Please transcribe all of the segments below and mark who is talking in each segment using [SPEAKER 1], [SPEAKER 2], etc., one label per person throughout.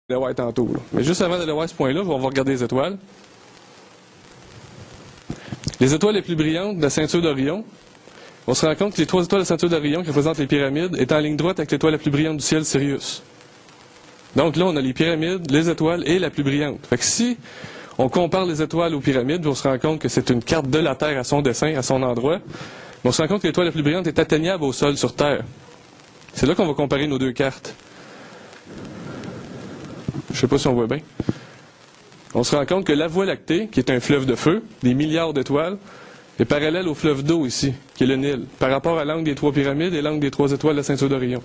[SPEAKER 1] aller voir tantôt. Là. Mais juste avant d'aller voir ce point-là, on va regarder les étoiles. Les étoiles les plus brillantes de la ceinture d'Orion, on se rend compte que les 3 étoiles de la ceinture d'Orion qui représentent les pyramides est en ligne droite avec l'étoile la plus brillante du ciel, Sirius. Donc là, on a les pyramides, les étoiles et la plus brillante. Fait que si on compare les étoiles aux pyramides, on se rend compte que c'est une carte de la Terre à son dessin, à son endroit. Mais on se rend compte que l'étoile la plus brillante est atteignable au sol sur Terre. C'est là qu'on va comparer nos deux cartes. Je ne sais pas si on voit bien. On se rend compte que la Voie lactée, qui est un fleuve de feu, des milliards d'étoiles, est parallèle au fleuve d'eau ici, qui est le Nil, par rapport à l'angle des 3 pyramides et l'angle des 3 étoiles de la ceinture d'Orion.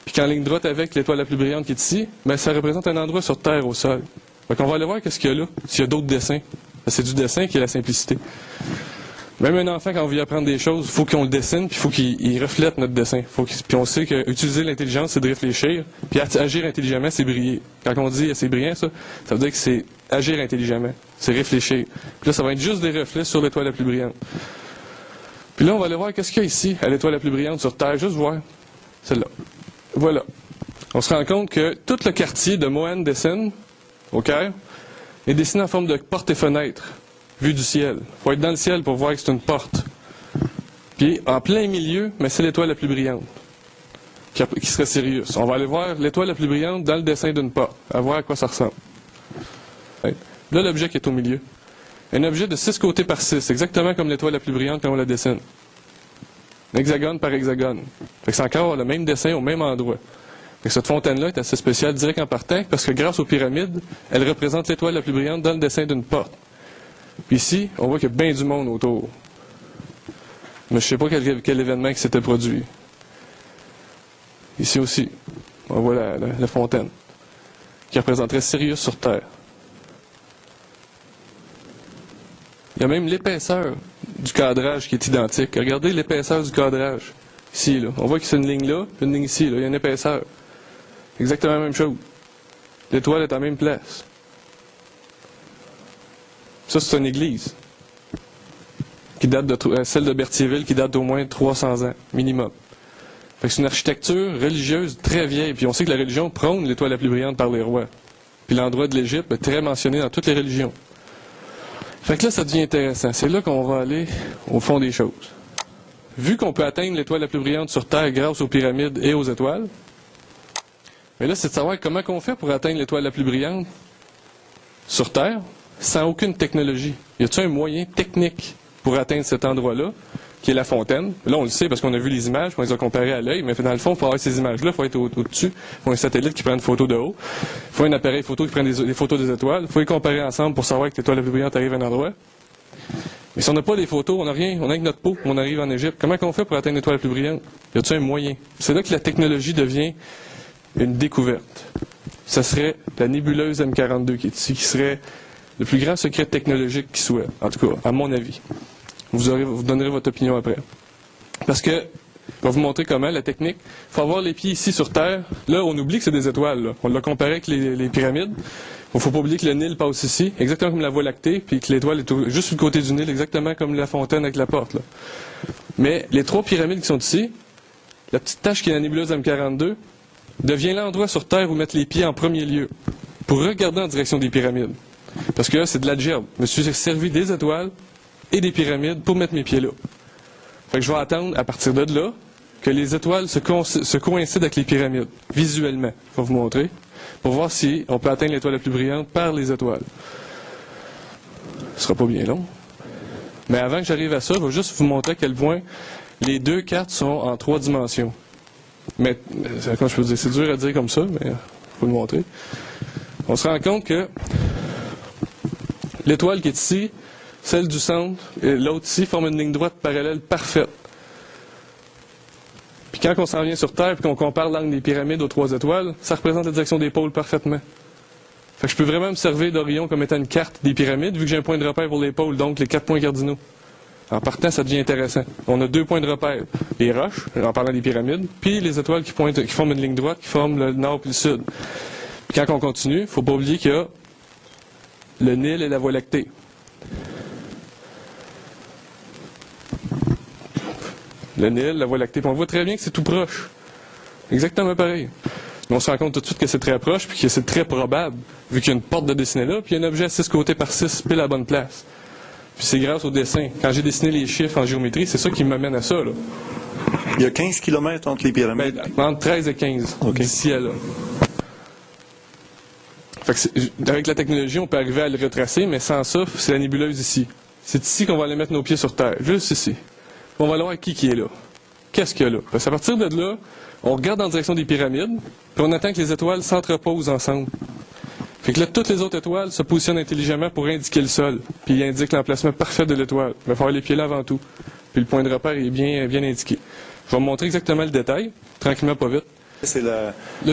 [SPEAKER 1] Puis qu'en ligne droite avec l'étoile la plus brillante qui est ici, ben, ça représente un endroit sur Terre au sol. Donc on va aller voir qu'est-ce qu'il y a là, s'il y a d'autres dessins. C'est du dessin qui est la simplicité. Même un enfant, quand on veut apprendre des choses, il faut qu'on le dessine, puis il faut qu'il reflète notre dessin. Puis on sait qu'utiliser l'intelligence, c'est de réfléchir, puis agir intelligemment, c'est briller. Quand on dit c'est brillant, ça veut dire que c'est agir intelligemment, c'est réfléchir. Puis là, ça va être juste des reflets sur l'étoile la plus brillante. Puis là, on va aller voir qu'est-ce qu'il y a ici, à l'étoile la plus brillante sur Terre, juste voir. Celle-là. Voilà. On se rend compte que tout le quartier de Mohan-Dessin, au Caire, est dessiné en forme de porte et fenêtre. Vue du ciel. Il faut être dans le ciel pour voir que c'est une porte. Puis, en plein milieu, mais c'est l'étoile la plus brillante, qui serait Sirius. On va aller voir l'étoile la plus brillante dans le dessin d'une porte, à voir à quoi ça ressemble. Là, l'objet qui est au milieu. Un objet de 6 côtés par 6, exactement comme l'étoile la plus brillante quand on la dessine. Hexagone par hexagone. C'est encore le même dessin au même endroit. Cette fontaine-là est assez spéciale direct en partant, parce que grâce aux pyramides, elle représente l'étoile la plus brillante dans le dessin d'une porte. Puis ici, on voit qu'il y a bien du monde autour. Mais je ne sais pas quel événement qui s'était produit. Ici aussi, on voit la fontaine, qui représenterait Sirius sur Terre. Il y a même l'épaisseur du cadrage qui est identique. Regardez l'épaisseur du cadrage. Ici, là. On voit que c'est une ligne là, puis une ligne ici. Là. Il y a une épaisseur. Exactement la même chose. L'étoile est à la même place. Ça, c'est une église qui date de celle de Berthierville, qui date d'au moins 300 ans, minimum. Fait que c'est une architecture religieuse très vieille. Puis on sait que la religion prône l'étoile la plus brillante par les rois. Puis l'endroit de l'Égypte est très mentionné dans toutes les religions. Fait que là, ça devient intéressant. C'est là qu'on va aller au fond des choses. Vu qu'on peut atteindre l'étoile la plus brillante sur Terre grâce aux pyramides et aux étoiles, mais là, c'est de savoir comment on fait pour atteindre l'étoile la plus brillante sur Terre, sans aucune technologie. Y a-t-il un moyen technique pour atteindre cet endroit-là, qui est la fontaine? Là, on le sait parce qu'on a vu les images, on les a comparées à l'œil, mais dans le fond, pour avoir ces images-là, il faut être au-dessus. Il faut un satellite qui prend une photo de haut. Il faut un appareil photo qui prend des photos des étoiles. Il faut les comparer ensemble pour savoir que l'étoile la plus brillante arrive à un endroit. Mais si on n'a pas des photos, on n'a rien, on a que notre peau, on arrive en Égypte. Comment on fait pour atteindre l'étoile la plus brillante? Y a-t-il un moyen? C'est là que la technologie devient une découverte. Ça serait la nébuleuse M42 qui est ici, qui serait le plus grand secret technologique qui soit, en tout cas, à mon avis. Vous donnerez votre opinion après. Parce que, je vais vous montrer comment, la technique. Il faut avoir les pieds ici sur Terre. Là, on oublie que c'est des étoiles. Là. On l'a comparé avec les pyramides. Il ne faut pas oublier que le Nil passe ici, exactement comme la Voie lactée, puis que l'étoile est juste sur le côté du Nil, exactement comme la fontaine avec la porte. Là. Mais les 3 pyramides qui sont ici, la petite tache qui est la nébuleuse M42, devient l'endroit sur Terre où mettre les pieds en premier lieu, pour regarder en direction des pyramides. Parce que là, c'est de l'algèbre. Je me suis servi des étoiles et des pyramides pour mettre mes pieds là. Fait que je vais attendre, à partir de là, que les étoiles se coïncident avec les pyramides, visuellement. Je vais vous montrer, pour voir si on peut atteindre l'étoile la plus brillante par les étoiles. Ce sera pas bien long. Mais avant que j'arrive à ça, je vais juste vous montrer à quel point les deux cartes sont en 3 dimensions. Mais, comme je peux dire, c'est dur à dire comme ça, mais il faut le montrer. On se rend compte que l'étoile qui est ici, celle du centre et l'autre ici forment une ligne droite parallèle parfaite. Puis quand on s'en vient sur Terre et qu'on compare l'angle des pyramides aux 3 étoiles, ça représente la direction des pôles parfaitement. Fait que je peux vraiment me servir d'Orion comme étant une carte des pyramides, vu que j'ai un point de repère pour les pôles, donc les 4 points cardinaux. En partant, ça devient intéressant. On a 2 points de repère. Les roches, en parlant des pyramides, puis les étoiles qui forment une ligne droite, qui forment le nord et le sud. Puis quand on continue, il ne faut pas oublier qu'il y a le Nil et la Voie lactée. Le Nil, la Voie lactée. Puis on voit très bien que c'est tout proche. Exactement pareil. on se rend compte tout de suite que c'est très proche, puis que c'est très probable, vu qu'il y a une porte de dessinée là, puis il y a un objet à 6 côtés par 6, pile à la bonne place. Puis c'est grâce au dessin. Quand j'ai dessiné les chiffres en géométrie, c'est ça qui m'amène à ça, là.
[SPEAKER 2] Il y a 15 km entre les pyramides.
[SPEAKER 1] Ben, entre 13 et 15, d'ici à là. Fait que avec la technologie, on peut arriver à le retracer, mais sans ça, c'est la nébuleuse ici. C'est ici qu'on va aller mettre nos pieds sur Terre, juste ici. On va aller voir qui est là. Qu'est-ce qu'il y a là? Parce qu'à partir de là, on regarde en direction des pyramides, puis on attend que les étoiles s'entreposent ensemble. Fait que là, toutes les autres étoiles se positionnent intelligemment pour indiquer le sol, puis ils indiquent l'emplacement parfait de l'étoile. Il va falloir les pieds là avant tout. Puis le point de repère est bien indiqué. Je vais vous montrer exactement le détail, tranquillement, pas vite.
[SPEAKER 2] C'est la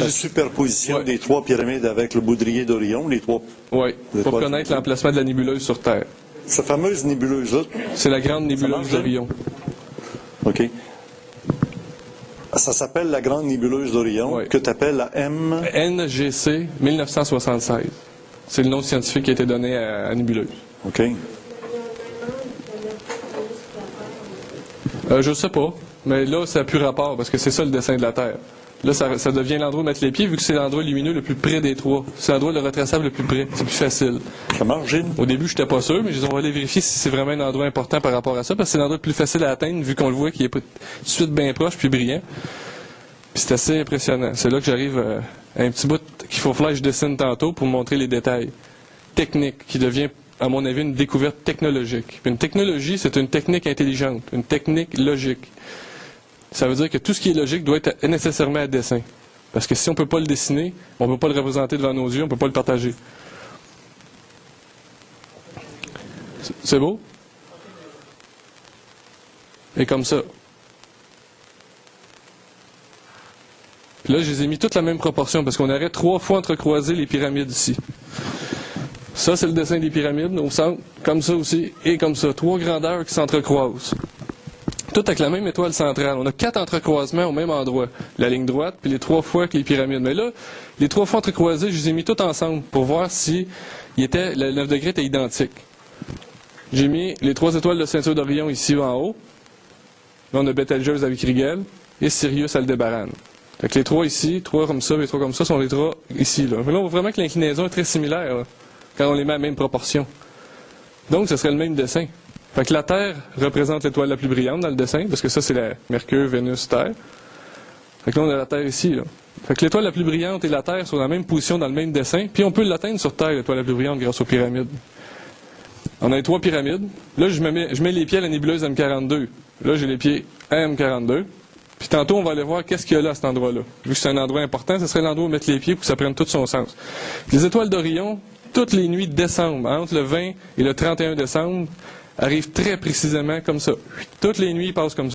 [SPEAKER 2] superposition des 3 pyramides avec le baudrier d'Orion, les 3.
[SPEAKER 1] Oui, pour connaître l'emplacement de la nébuleuse sur Terre.
[SPEAKER 2] Cette fameuse nébuleuse-là.
[SPEAKER 1] C'est la grande nébuleuse d'Orion.
[SPEAKER 2] OK. Ça s'appelle la grande nébuleuse d'Orion, que tu appelles la
[SPEAKER 1] NGC 1976. C'est le nom scientifique qui a été donné à la nébuleuse.
[SPEAKER 2] OK.
[SPEAKER 1] Je ne sais pas, mais là, ça n'a plus rapport, parce que c'est ça le dessin de la Terre. Là, ça devient l'endroit où mettre les pieds, vu que c'est l'endroit lumineux le plus près des 3. C'est l'endroit le retraçable le plus près. C'est plus facile.
[SPEAKER 2] Ça marche, Gilles?
[SPEAKER 1] Au début, je n'étais pas sûr, mais on va aller vérifier si c'est vraiment un endroit important par rapport à ça, parce que c'est l'endroit le plus facile à atteindre, vu qu'on le voit qu'il est tout de suite bien proche puis brillant. Puis c'est assez impressionnant. C'est là que j'arrive à un petit bout qu'il faut que je dessine tantôt pour montrer les détails techniques, qui devient, à mon avis, une découverte technologique. Puis une technologie, c'est une technique intelligente, une technique logique. Ça veut dire que tout ce qui est logique doit être nécessairement à dessin. Parce que si on ne peut pas le dessiner, on ne peut pas le représenter devant nos yeux, on ne peut pas le partager. C'est beau? Et comme ça. Puis là, je les ai mis toutes la même proportion, parce qu'on aurait 3 fois entrecroisé les pyramides ici. Ça, c'est le dessin des pyramides, au centre, comme ça aussi, et comme ça. 3 grandeurs qui s'entrecroisent. Tout avec la même étoile centrale. On a 4 entrecroisements au même endroit. La ligne droite, puis les 3 fois que les pyramides. Mais là, les 3 fois entrecroisés, je les ai mis tous ensemble pour voir si le 9 degrés était identique. J'ai mis les 3 étoiles de ceinture d'Orion ici en haut. Là, on a Betelgeuse avec Rigel et Sirius Aldébaran. Fait que les 3 ici, 3 comme ça et 3 comme ça sont les 3 ici. Là, on voit vraiment que l'inclinaison est très similaire là, quand on les met à la même proportion. Donc, ce serait le même dessin. Fait que la Terre représente l'étoile la plus brillante dans le dessin, parce que ça, c'est la Mercure, Vénus, Terre. Fait que là, on a la Terre ici, là. Fait que l'étoile la plus brillante et la Terre sont dans la même position dans le même dessin, puis on peut l'atteindre sur Terre, l'étoile la plus brillante, grâce aux pyramides. On a les 3 pyramides. Là, je mets les pieds à la nébuleuse M42. Là, j'ai les pieds à M42. Puis tantôt, on va aller voir qu'est-ce qu'il y a là à cet endroit-là. Vu que c'est un endroit important, ce serait l'endroit où mettre les pieds pour que ça prenne tout son sens. Les étoiles d'Orion, toutes les nuits de décembre, entre le 20 et le 31 décembre, arrivent très précisément comme ça. Toutes les nuits, ils passent comme ça.